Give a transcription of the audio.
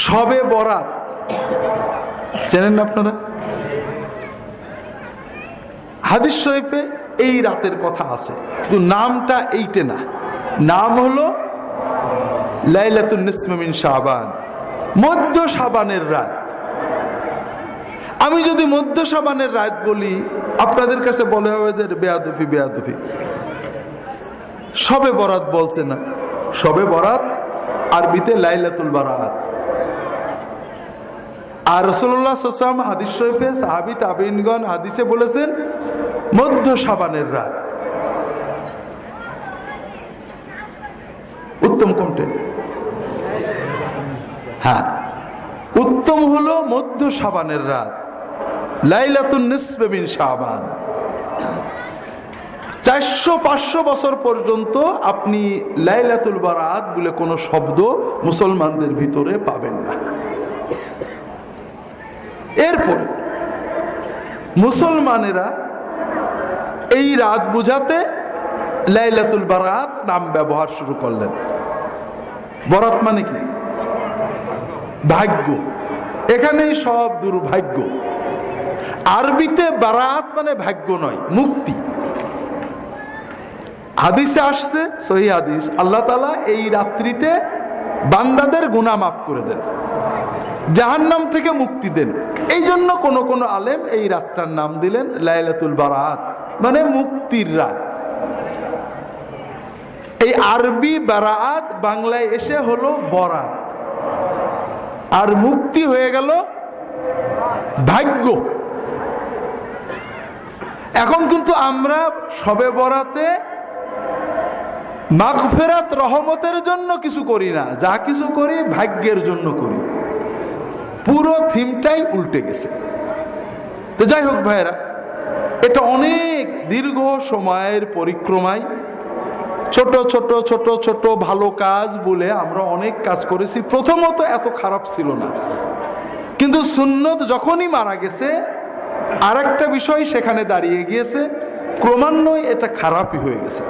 শবে বরাত জানেন না আপনারা? হাদিস শরীফে এই রাতের কথা আছে, কিন্তু নামটা এইটা না। নাম হলো লাইলাতুন নিসফ মিন শাবান, মধ্য শাবানের রাত। আমি যদি মধ্য শাবানের রাত বলি, আপনাদের কাছে বলে হবে যে বেয়াদবি বেয়াদবি, শবে বরাত বলছে না। শবে বরাত আরবিতে লাইলাতুল বারাত। আর রাসূলুল্লাহ সাল্লাল্লাহু আলাইহি ওয়াসাল্লাম হাদিস শরীফে সাহাবী তাবেঈনগণ হাদিসে বলেছেন মধ্য শাবানের রাত। উত্তম কোনটা? হ্যাঁ, উত্তম হলো মধ্য শাবানের রাত, লাইলাতুন নিসফ মিন শাবান। 400-500 বছর পর্যন্ত আপনি লাইলাতুল বারাত বলে কোনো শব্দ মুসলমানদের ভিতরে পাবেন না। এরপরে মুসলমানেরা এই রাত বুঝাতে লাইলাতুল বারাত নাম ব্যবহার শুরু করলেন। বরাত মানে কি? ভাগ্য। এখানেই সব দুর্ভাগ্য। আরবিতে বারাত মানে ভাগ্য নয়, মুক্তি। হাদিসে আসছে, সহিহ হাদিস, আল্লাহ তাআলা এই রাত্রিতে বান্দাদের গুনাহ মাফ করে দেন, জাহান্নাম থেকে মুক্তি দেন। এই জন্য কোন কোন আলেম এই রাতটার নাম দিলেন লাইলাতুল বারাত, মানে মুক্তির রাত। এই আরবি বারাত বাংলায় এসে হলো বরাত, আর মুক্তি হয়ে গেল ভাগ্য। এখন কিন্তু আমরা শবে বরাতে মাগফিরাত রহমতের জন্য কিছু করি না, যা কিছু করি ভাগ্যের জন্য করি। পুরো থিমটাই উল্টে গেছে। তো যাই হোক ভাইরা, এটা অনেক দীর্ঘ সময়ের পরিক্রমায় ছোট ছোট ছোট ছোট ভালো কাজ বলে আমরা অনেক কাজ করেছি। প্রথমত এত খারাপ ছিল না, কিন্তু সুন্নত যখনই মারা গেছে আর একটা বিষয় সেখানে দাঁড়িয়ে গিয়েছে, ক্রমান্বয়ে এটা খারাপই হয়ে গেছে।